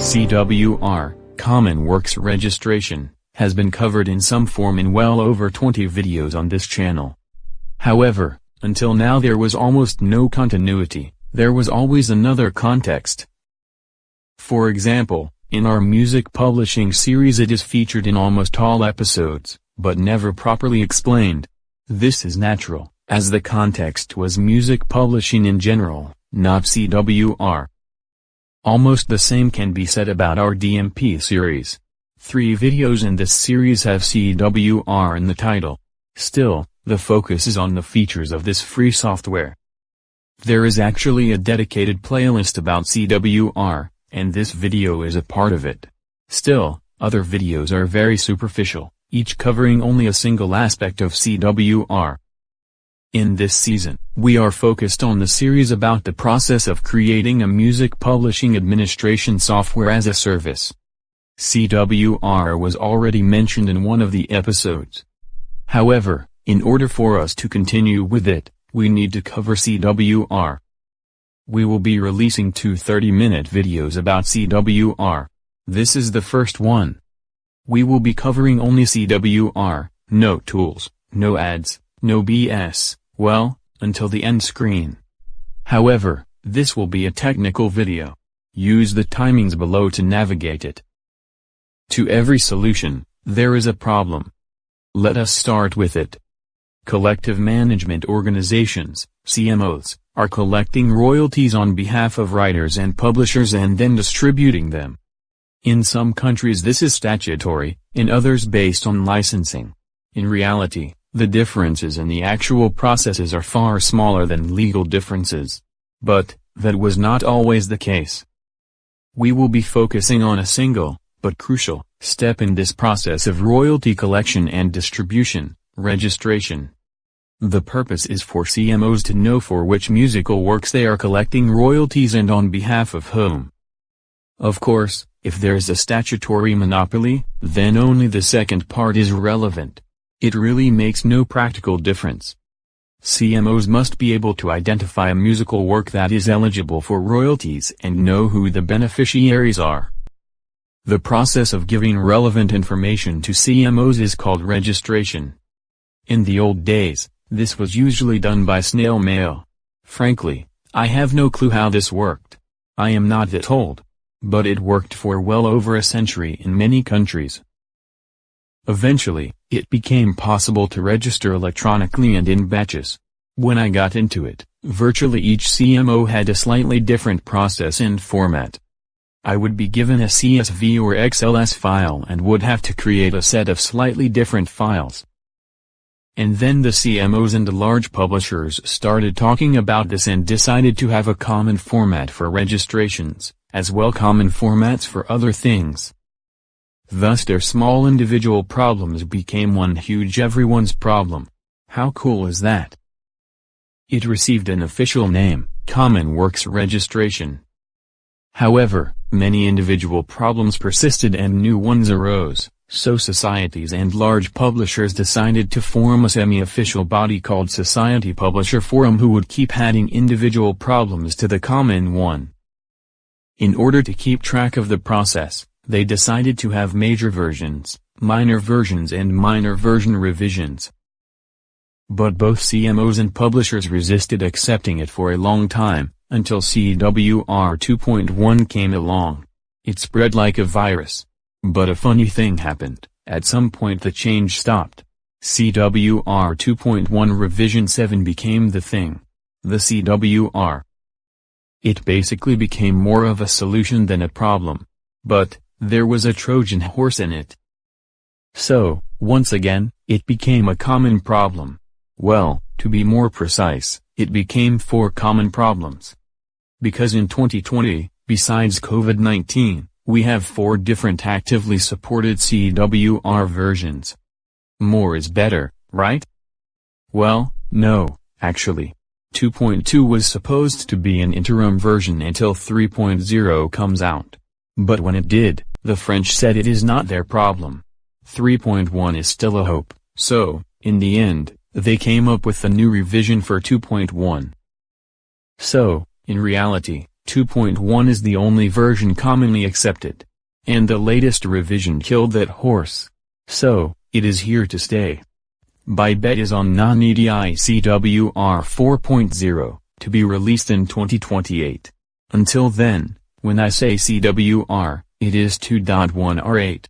CWR, Common Works Registration, has been covered in some form in well over 20 videos on this channel. However, until now there was almost no continuity, there was always another context. For example, in our music publishing series it is featured in almost all episodes, but never properly explained. This is natural, as the context was music publishing in general, not CWR. Almost the same can be said about our DMP series. 3 videos in this series have CWR in the title. Still, the focus is on the features of this free software. There is actually a dedicated playlist about CWR, and this video is a part of it. Still, other videos are very superficial, each covering only a single aspect of CWR. In this season, we are focused on the series about the process of creating a music publishing administration software as a service. CWR was already mentioned in one of the episodes. However, in order for us to continue with it, we need to cover CWR. We will be releasing 2 30-minute videos about CWR. This is the first one. We will be covering only CWR, no tools, no ads, no BS, well, until the end screen. However, this will be a technical video. Use the timings below to navigate it. To every solution, there is a problem. Let us start with it. Collective management organizations, CMOs, are collecting royalties on behalf of writers and publishers and then distributing them. In some countries this is statutory, in others based on licensing. In reality, the differences in the actual processes are far smaller than legal differences. But, that was not always the case. We will be focusing on a single, but crucial, step in this process of royalty collection and distribution, registration. The purpose is for CMOs to know for which musical works they are collecting royalties and on behalf of whom. Of course, if there is a statutory monopoly, then only the second part is relevant. It really makes no practical difference. CMOs must be able to identify a musical work that is eligible for royalties and know who the beneficiaries are. The process of giving relevant information to CMOs is called registration. In the old days, this was usually done by snail mail. Frankly, I have no clue how this worked. I am not that old. But it worked for well over a century in many countries. Eventually, it became possible to register electronically and in batches. When I got into it, virtually each CMO had a slightly different process and format. I would be given a CSV or XLS file and would have to create a set of slightly different files. And then the CMOs and the large publishers started talking about this and decided to have a common format for registrations, as well common formats for other things. Thus their small individual problems became one huge everyone's problem. How cool is that? It received an official name, Common Works Registration. However, many individual problems persisted and new ones arose, so societies and large publishers decided to form a semi-official body called Society Publisher Forum who would keep adding individual problems to the common one. In order to keep track of the process, they decided to have major versions, minor versions and minor version revisions. But both CMOs and publishers resisted accepting it for a long time, until CWR 2.1 came along. It spread like a virus. But a funny thing happened. At some point the change stopped. CWR 2.1 revision 7 became the thing. The CWR. It basically became more of a solution than a problem. But, there was a Trojan horse in it. So, once again, it became a common problem. Well, to be more precise, it became 4 common problems. Because in 2020, besides COVID-19, we have 4 different actively supported CWR versions. More is better, right? Well, no, actually. 2.2 was supposed to be an interim version until 3.0 comes out. But when it did, the French said it is not their problem. 3.1 is still a hope, so, in the end, they came up with a new revision for 2.1. So, in reality, 2.1 is the only version commonly accepted. And the latest revision killed that horse. So, it is here to stay. My bet is on non-EDI CWR 4.0, to be released in 2028. Until then, when I say CWR, it is 2.1 or 8.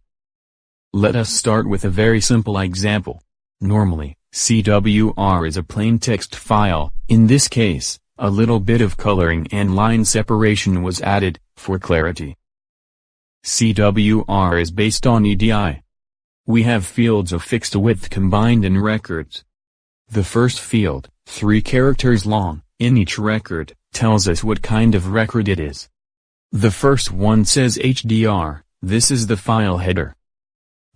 Let us start with a very simple example. Normally, CWR is a plain text file. In this case, a little bit of coloring and line separation was added, for clarity. CWR is based on EDI. We have fields of fixed width combined in records. The first field, 3 characters long, in each record, tells us what kind of record it is. The first one says HDR, this is the file header.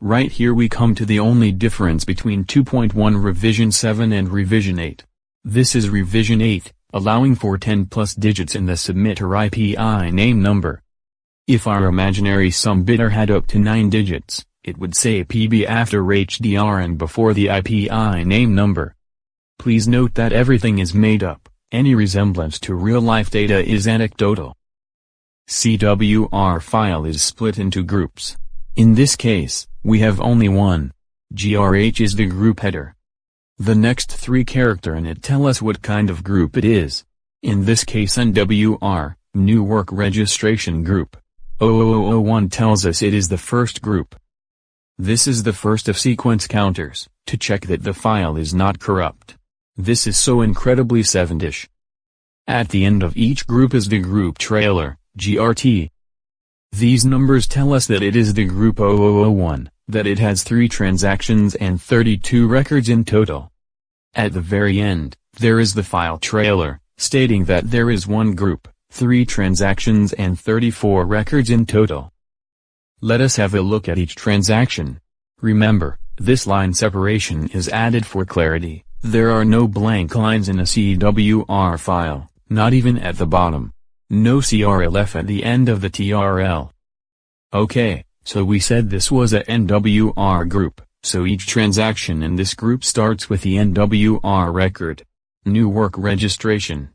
Right here we come to the only difference between 2.1 revision 7 and revision 8. This is revision 8, allowing for 10 plus digits in the submitter IPI name number. If our imaginary submitter had up to 9 digits, it would say PB after HDR and before the IPI name number. Please note that everything is made up, any resemblance to real-life data is anecdotal. CWR file is split into groups. In this case, we have only one. GRH is the group header. The next 3 characters in it tell us what kind of group it is. In this case NWR, New Work Registration Group. 0001 tells us it is the first group. This is the first of sequence counters, to check that the file is not corrupt. This is so incredibly 7-ish. At the end of each group is the group trailer, GRT. These numbers tell us that it is the group 0001, that it has 3 transactions and 32 records in total. At the very end, there is the file trailer, stating that there is one group, 3 transactions and 34 records in total. Let us have a look at each transaction. Remember, this line separation is added for clarity. There are no blank lines in a CWR file, not even at the bottom. No CRLF at the end of the TRL. Okay, so we said this was a NWR group, so each transaction in this group starts with the NWR record. New Work Registration.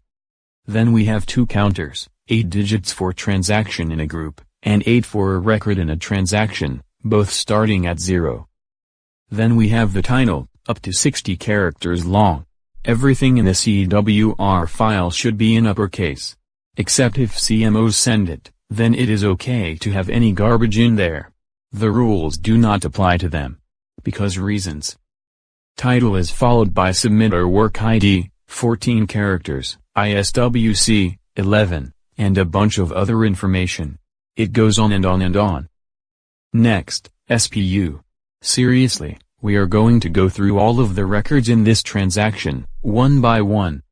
Then we have 2 counters, 8 digits for transaction in a group, and 8 for a record in a transaction, both starting at 0. Then we have the title, up to 60 characters long. Everything in the CWR file should be in uppercase. Except if CMOs send it, then it is okay to have any garbage in there. The rules do not apply to them. Because reasons. Title is followed by submitter work ID, 14 characters, ISWC, 11, and a bunch of other information. It goes on and on and on. Next, SPU. Seriously, we are going to go through all of the records in this transaction, one by one.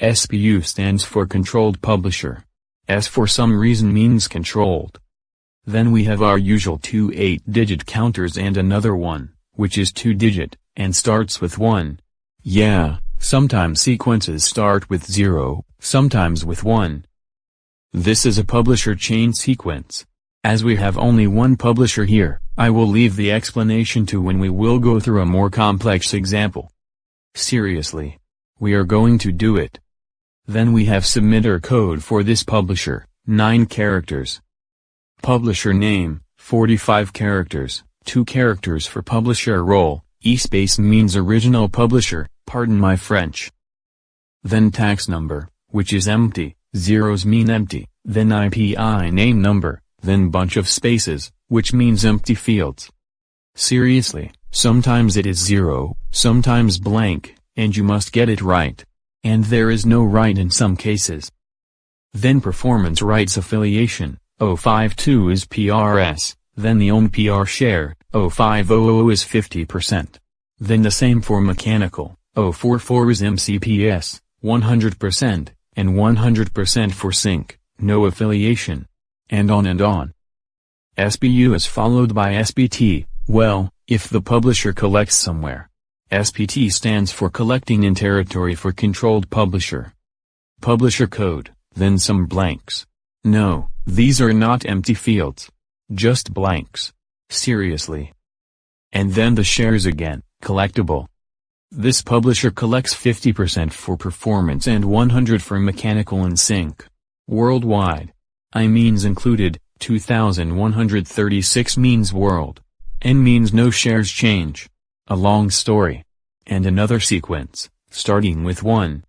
SPU stands for Controlled Publisher. S for some reason means controlled. Then we have our usual 2 8-digit counters and another one, which is 2-digit, and starts with 1. Yeah, sometimes sequences start with 0, sometimes with 1. This is a publisher chain sequence. As we have only one publisher here, I will leave the explanation to when we will go through a more complex example. Seriously. We are going to do it. Then we have submitter code for this publisher, 9 characters. Publisher name, 45 characters, 2 characters for publisher role, E-space means original publisher, pardon my French. Then tax number, which is empty, zeros mean empty, then IPI name number, then bunch of spaces, which means empty fields. Seriously, sometimes it is 0, sometimes blank, and you must get it right. And there is no right in some cases. Then performance rights affiliation, 052 is PRS, then the own PR share, 0500 is 50%. Then the same for mechanical, 044 is MCPS, 100%, and 100% for sync, no affiliation. And on and on. SPU is followed by SPT, well, if the publisher collects somewhere. SPT stands for Collecting in Territory for Controlled Publisher. Publisher code, then some blanks. No, these are not empty fields. Just blanks. Seriously. And then the shares again, collectible. This publisher collects 50% for performance and 100 for mechanical and sync. Worldwide. I means included, 2136 means world. N means no shares change. A long story. And another sequence, starting with 1.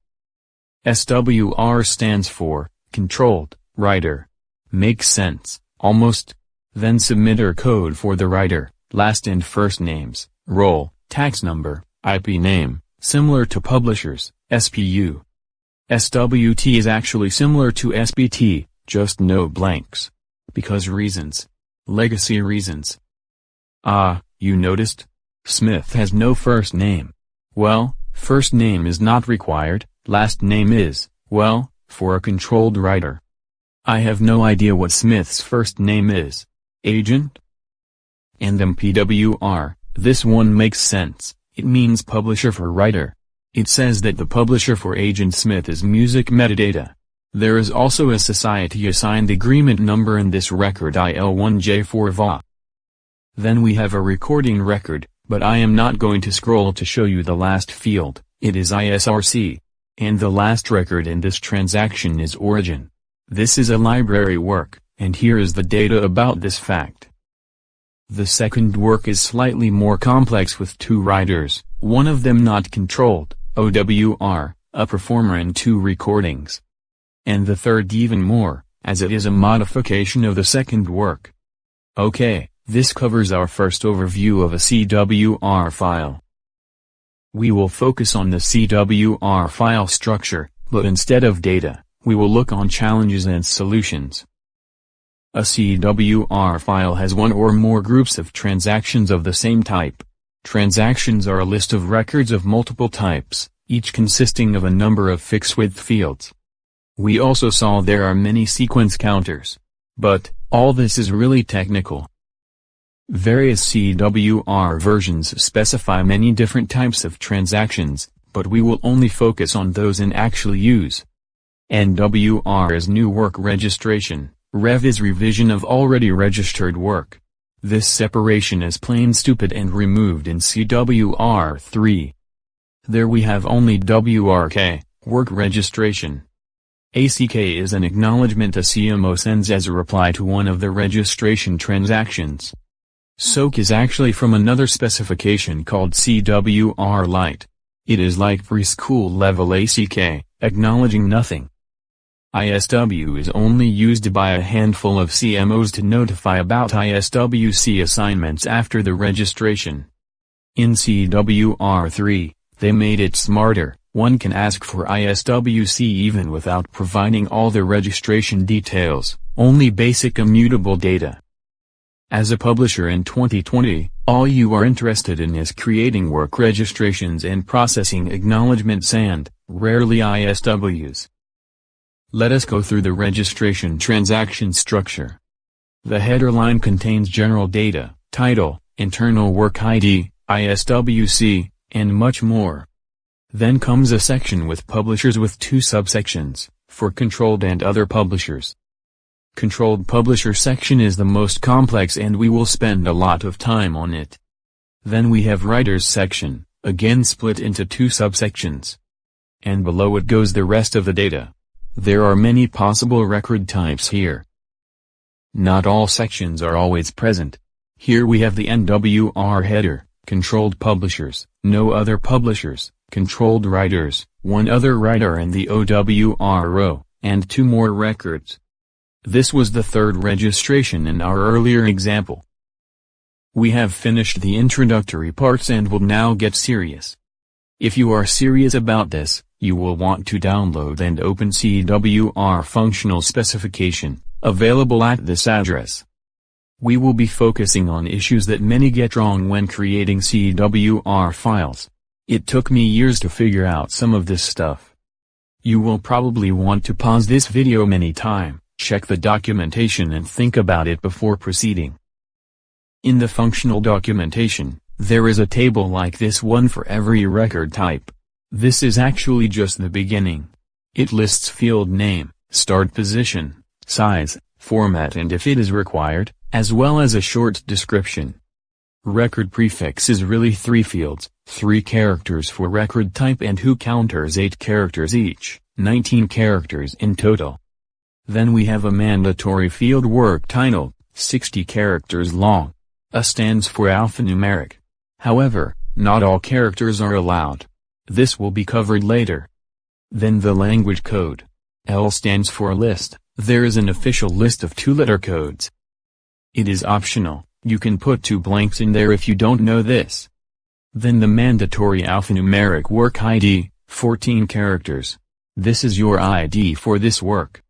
SWR stands for, controlled, writer. Makes sense, almost. Then submitter code for the writer, last and first names, role, tax number, IP name, similar to publishers, SPU. SWT is actually similar to SPT, just no blanks. Because reasons. Legacy reasons. Ah, you noticed? Smith has no first name. Well, first name is not required, last name is, well, for a controlled writer. I have no idea what Smith's first name is. Agent? And MPWR, this one makes sense, it means publisher for writer. It says that the publisher for Agent Smith is music metadata. There is also a society assigned agreement number in this record IL1J4VA. Then we have a recording record, but I am not going to scroll to show you the last field, it is ISRC. And the last record in this transaction is origin. This is a library work, and here is the data about this fact. The second work is slightly more complex with 2 writers, one of them not controlled, OWR, a performer and 2 recordings. And the third even more, as it is a modification of the second work. Okay, this covers our first overview of a CWR file. We will focus on the CWR file structure, but instead of data, we will look on challenges and solutions. A CWR file has one or more groups of transactions of the same type. Transactions are a list of records of multiple types, each consisting of a number of fixed-width fields. We also saw there are many sequence counters. But, all this is really technical. Various CWR versions specify many different types of transactions, but we will only focus on those in actual use. NWR is new work registration, Rev is revision of already registered work. This separation is plain stupid and removed in CWR3. There we have only WRK, work registration. ACK is an acknowledgement a CMO sends as a reply to one of the registration transactions. SOAK is actually from another specification called CWR Lite. It is like preschool level ACK, acknowledging nothing. ISW is only used by a handful of CMOs to notify about ISWC assignments after the registration. In CWR3, they made it smarter. One can ask for ISWC even without providing all the registration details, only basic immutable data. As a publisher in 2020, all you are interested in is creating work registrations and processing acknowledgements and, rarely ISWs. Let us go through the registration transaction structure. The header line contains general data, title, internal work ID, ISWC, and much more. Then comes a section with publishers with 2 subsections, for controlled and other publishers. Controlled publisher section is the most complex and we will spend a lot of time on it. Then we have writers section, again split into 2 subsections. And below it goes the rest of the data. There are many possible record types here. Not all sections are always present. Here we have the NWR header, controlled publishers, no other publishers, controlled writers, one other writer and the OWR row, and 2 more records. This was the third registration in our earlier example. We have finished the introductory parts and will now get serious. If you are serious about this, you will want to download and open CWR functional specification, available at this address. We will be focusing on issues that many get wrong when creating CWR files. It took me years to figure out some of this stuff. You will probably want to pause this video many times, check the documentation and think about it before proceeding. In the functional documentation, there is a table like this one for every record type. This is actually just the beginning. It lists field name, start position, size, format and if it is required, as well as a short description. Record prefix is really 3 fields, 3 characters for record type and who counters 8 characters each, 19 characters in total. Then we have a mandatory field work title, 60 characters long. A stands for alphanumeric. However, not all characters are allowed. This will be covered later. Then the language code. L stands for list. There is an official list of 2-letter codes. It is optional, you can put 2 blanks in there if you don't know this. Then the mandatory alphanumeric work ID, 14 characters. This is your ID for this work.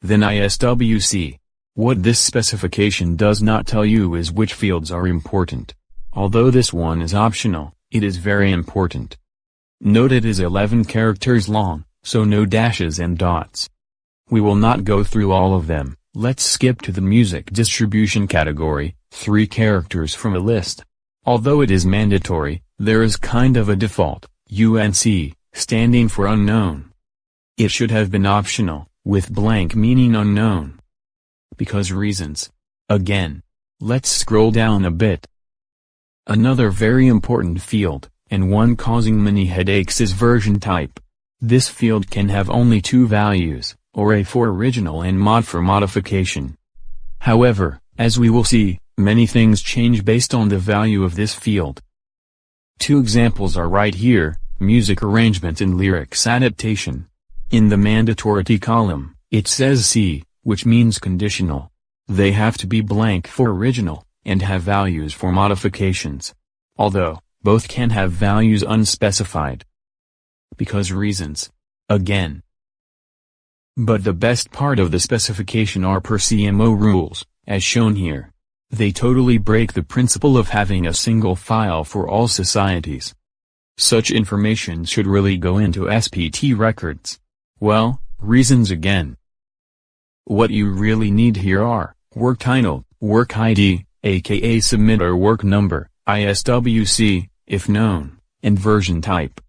Then ISWC. What this specification does not tell you is which fields are important. Although this one is optional, it is very important. Note it is 11 characters long, so no dashes and dots. We will not go through all of them. Let's skip to the music distribution category, 3 characters from a list. Although it is mandatory, there is kind of a default, UNC, standing for unknown. It should have been optional, with blank meaning unknown. Because reasons. Again. Let's scroll down a bit. Another very important field, and one causing many headaches, is version type. This field can have only 2 values, or A for original and mod for modification. However, as we will see, many things change based on the value of this field. 2 examples are right here, music arrangement and lyrics adaptation. In the mandatory column, it says C, which means conditional. They have to be blank for original, and have values for modifications. Although, both can have values unspecified. Because reasons. Again. But the best part of the specification are per CMO rules, as shown here. They totally break the principle of having a single file for all societies. Such information should really go into SPT records. Well, reasons again. What you really need here are, work title, work ID, aka submitter work number, ISWC, if known, and version type.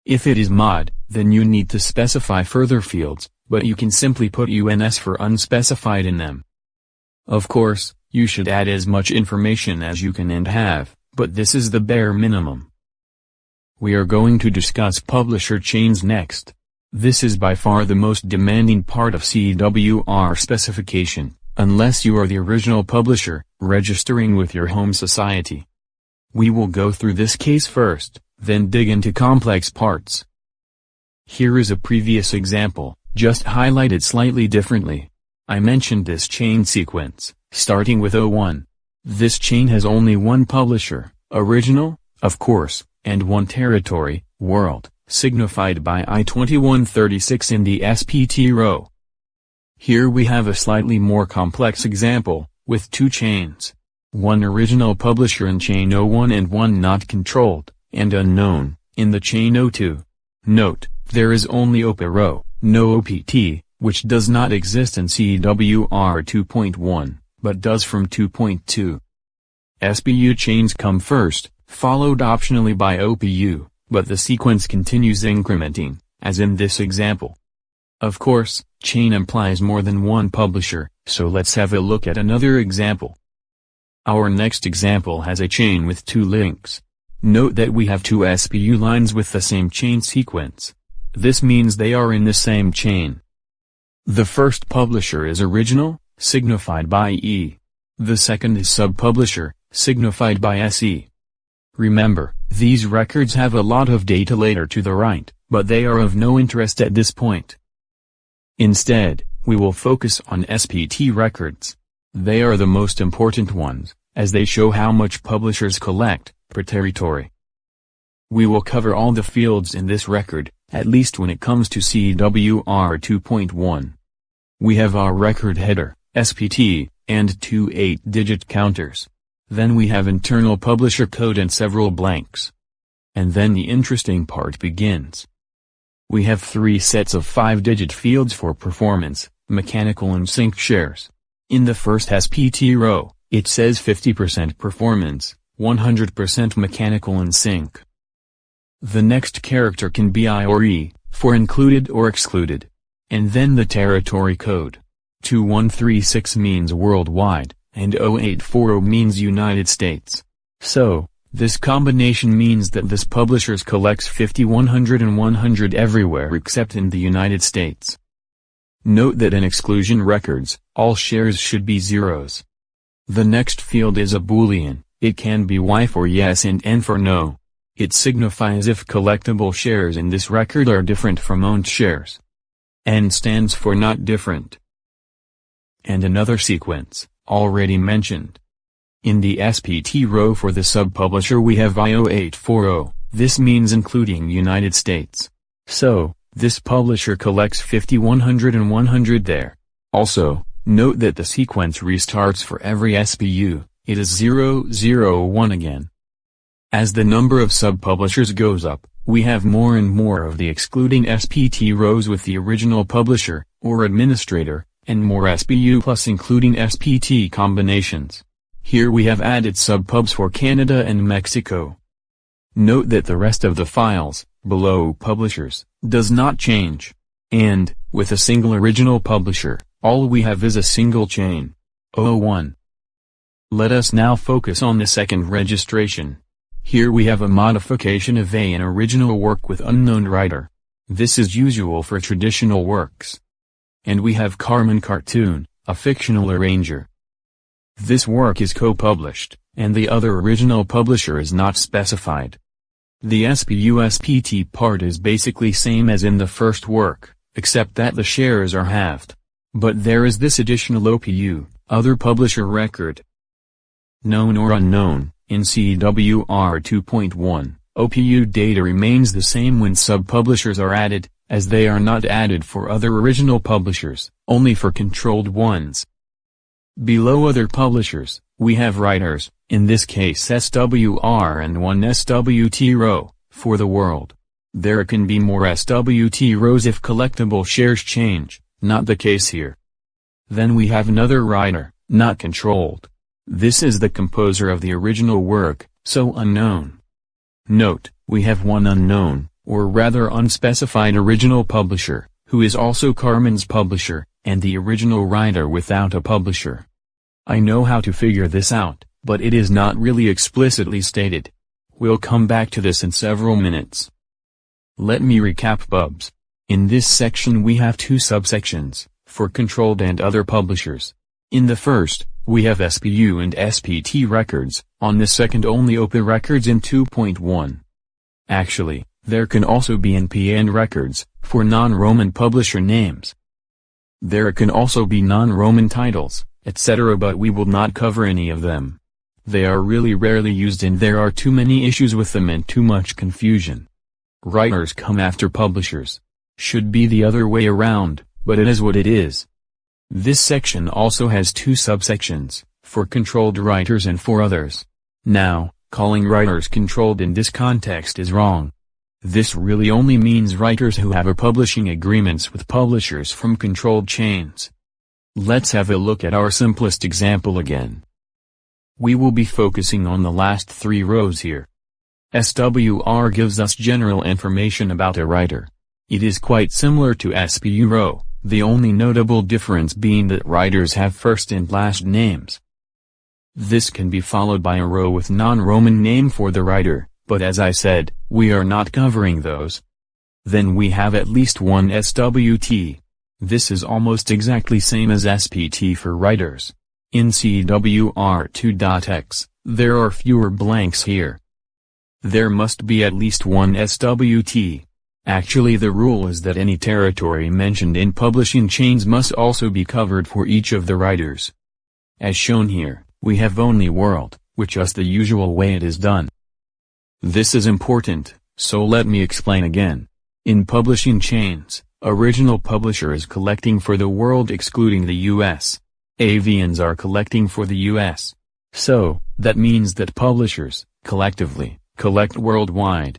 If it is mod, then you need to specify further fields, but you can simply put UNS for unspecified in them. Of course, you should add as much information as you can and have, but this is the bare minimum. We are going to discuss publisher chains next. This is by far the most demanding part of CWR specification, unless you are the original publisher, registering with your home society. We will go through this case first, then dig into complex parts. Here is a previous example, just highlighted slightly differently. I mentioned this chain sequence, starting with 01. This chain has only 1 publisher, original, of course, and 1 territory, world, signified by I-2136 in the SPT row. Here we have a slightly more complex example, with 2 chains. 1 original publisher in chain 01 and 1 not controlled, and unknown, in the chain 02. Note, there is only OPA row, no OPT, which does not exist in CWR 2.1, but does from 2.2. SPU chains come first, followed optionally by OPU, but the sequence continues incrementing, as in this example. Of course, chain implies more than 1 publisher, so let's have a look at another example. Our next example has a chain with 2 links. Note that we have 2 SPU lines with the same chain sequence. This means they are in the same chain. The first publisher is original, signified by E. The second is sub-publisher, signified by SE. Remember, these records have a lot of data later to the right, but they are of no interest at this point. Instead, we will focus on SPT records. They are the most important ones, as they show how much publishers collect, per territory. We will cover all the fields in this record, at least when it comes to CWR 2.1. We have our record header, SPT, and 2 8-digit counters. Then we have internal publisher code and several blanks. And then the interesting part begins. We have 3 sets of 5-digit fields for performance, mechanical and sync shares. In the first SPT row, it says 50% performance, 100% mechanical and sync. The next character can be I or E, for included or excluded. And then the territory code. 2136 means worldwide, and 0840 means United States. So, this combination means that this publisher collects 50, 100 and 100 everywhere except in the United States. Note that in exclusion records, all shares should be zeros. The next field is a Boolean. It can be Y for yes and N for no. It signifies if collectible shares in this record are different from owned shares. N stands for not different. And another sequence, already mentioned. In the SPT row for the subpublisher we have IO840, this means including United States. So, this publisher collects 50, 100 and 100 there. Also, note that the sequence restarts for every SPU, it is 0, 0, 1 again. As the number of subpublishers goes up, we have more and more of the excluding SPT rows with the original publisher, or administrator, and more SPU plus including SPT combinations. Here we have added subpubs for Canada and Mexico. Note that the rest of the files, below publishers, does not change. And, with a single original publisher, all we have is a single chain. 01. Let us now focus on the second registration. Here we have a modification of an original work with unknown writer. This is usual for traditional works. And we have Carmen Cartoon, a fictional arranger. This work is co-published, and the other original publisher is not specified. The SPU-SPT part is basically same as in the first work, except that the shares are halved. But there is this additional OPU, other publisher record. Known or unknown, in CWR 2.1, OPU data remains the same when sub-publishers are added, as they are not added for other original publishers, only for controlled ones. Below other publishers, we have writers, in this case SWR and one SWT row, for the world. There can be more SWT rows if collectible shares change, not the case here. Then we have another writer, not controlled. This is the composer of the original work, so unknown. Note, we have one unknown, or rather unspecified original publisher, who is also Carmen's publisher, and the original writer without a publisher. I know how to figure this out, but it is not really explicitly stated. We'll come back to this in several minutes. Let me recap pubs. In this section we have two subsections, for controlled and other publishers. In the first, we have SPU and SPT records, on the second only OPA records in 2.1. Actually, there can also be NPN records, for non-Roman publisher names. There can also be non-Roman titles, etc., but we will not cover any of them. They are really rarely used and there are too many issues with them and too much confusion. Writers come after publishers. Should be the other way around, but it is what it is. This section also has two subsections, for controlled writers and for others. Now, calling writers controlled in this context is wrong. This really only means writers who have a publishing agreements with publishers from controlled chains. Let's have a look at our simplest example again. We will be focusing on the last three rows here. SWR gives us general information about a writer. It is quite similar to SPU row, the only notable difference being that writers have first and last names. This can be followed by a row with non-Roman name for the writer, but as I said, we are not covering those. Then we have at least one SWT. This is almost exactly same as SPT for writers. In CWR2.x, there are fewer blanks here. There must be at least one SWT. Actually the rule is that any territory mentioned in publishing chains must also be covered for each of the writers. As shown here, we have only world, which is the usual way it is done. This is important, so let me explain again. In publishing chains, original publisher is collecting for the world excluding the US. Avians are collecting for the US. So, that means that publishers, collectively, collect worldwide.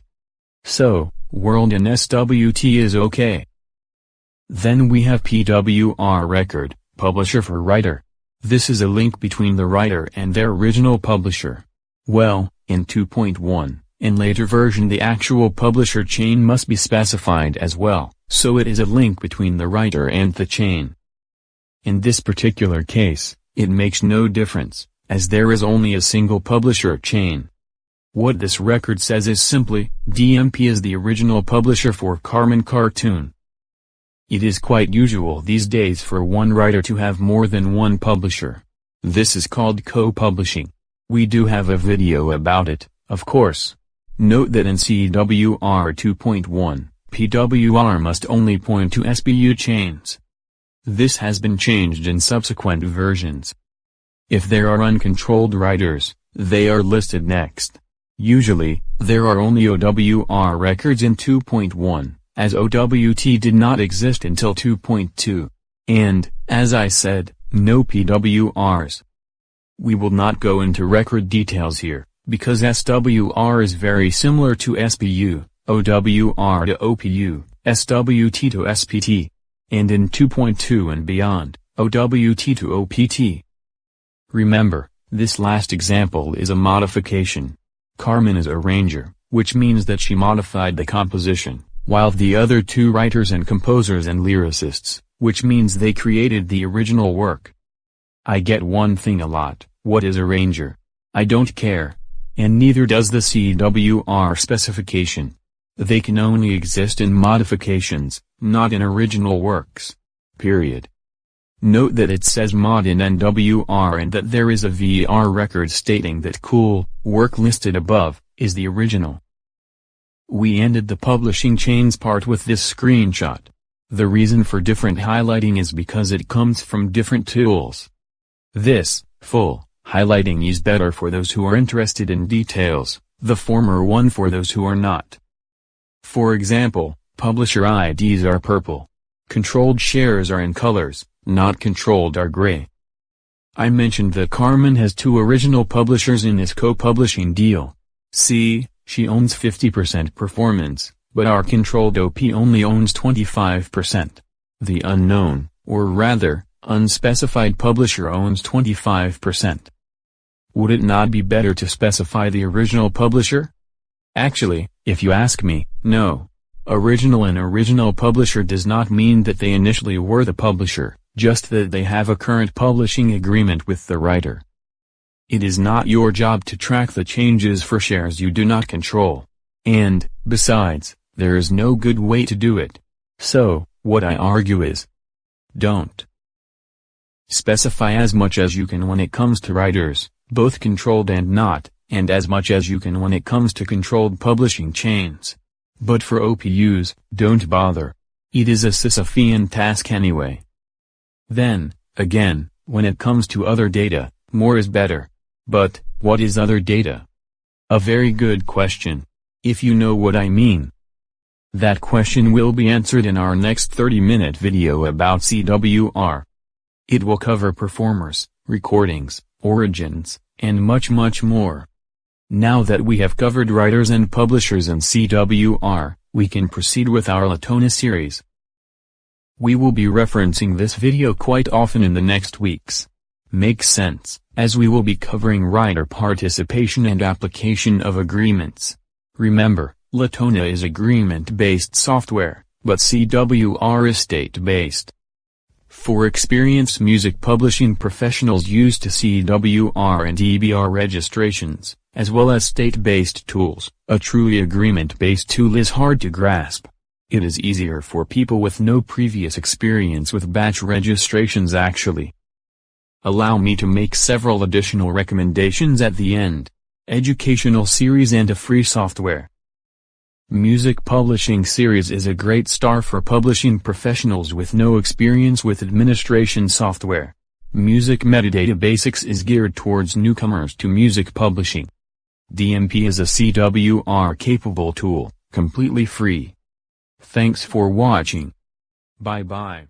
So, world and SWT is okay. Then we have PWR record, publisher for writer. This is a link between the writer and their original publisher. Well, in 2.1, in later version the actual publisher chain must be specified as well, so it is a link between the writer and the chain. In this particular case, it makes no difference, as there is only a single publisher chain. What this record says is simply, DMP is the original publisher for Carmen Cartoon. It is quite usual these days for one writer to have more than one publisher. This is called co-publishing. We do have a video about it, of course. Note that in CWR 2.1, PWR must only point to SBU chains. This has been changed in subsequent versions. If there are uncontrolled writers, they are listed next. Usually, there are only OWR records in 2.1, as OWT did not exist until 2.2. And, as I said, no PWRs. We will not go into record details here, because SWR is very similar to SBU, OWR to OPU, SWT to SPT. And in 2.2 and beyond, OWT to OPT. Remember, this last example is a modification. Carmen is a arranger, which means that she modified the composition, while the other two writers and composers and lyricists, which means they created the original work. I get one thing a lot: what is arranger? I don't care. And neither does the CWR specification. They can only exist in modifications, not in original works. Period. Note that it says mod in NWR and that there is a VR record stating that cool work listed above is the original. We ended the publishing chains part with this screenshot. The reason for different highlighting is because it comes from different tools. This full highlighting is better for those who are interested in details, the former one for those who are not. For example, publisher IDs are purple. Controlled shares are in colors, not controlled are gray. I mentioned that Carmen has two original publishers in this co-publishing deal. See, she owns 50% performance, but our controlled OP only owns 25%. The unknown, or rather, unspecified publisher owns 25%. Would it not be better to specify the original publisher? Actually, if you ask me, no. Original and original publisher does not mean that they initially were the publisher, just that they have a current publishing agreement with the writer. It is not your job to track the changes for shares you do not control. And, besides, there is no good way to do it. So, what I argue is, don't. Specify as much as you can when it comes to writers, both controlled and not, and as much as you can when it comes to controlled publishing chains. But for OPUs, don't bother. It is a Sisyphean task anyway. Then, again, when it comes to other data, more is better. But, what is other data? A very good question. If you know what I mean. That question will be answered in our next 30-minute video about CWR. It will cover performers, recordings, origins, and much more. Now that we have covered writers and publishers in CWR, we can proceed with our Latona series. We will be referencing this video quite often in the next weeks. Makes sense, as we will be covering writer participation and application of agreements. Remember, Latona is agreement-based software, but CWR is state-based. For experienced music publishing professionals used to CWR and EBR registrations, as well as state-based tools, a truly agreement-based tool is hard to grasp. It is easier for people with no previous experience with batch registrations actually. Allow me to make several additional recommendations at the end. Educational series and a free software. Music Publishing Series is a great start for publishing professionals with no experience with administration software. Music Metadata Basics is geared towards newcomers to music publishing. DMP is a CWR-capable tool, completely free. Thanks for watching. Bye-bye.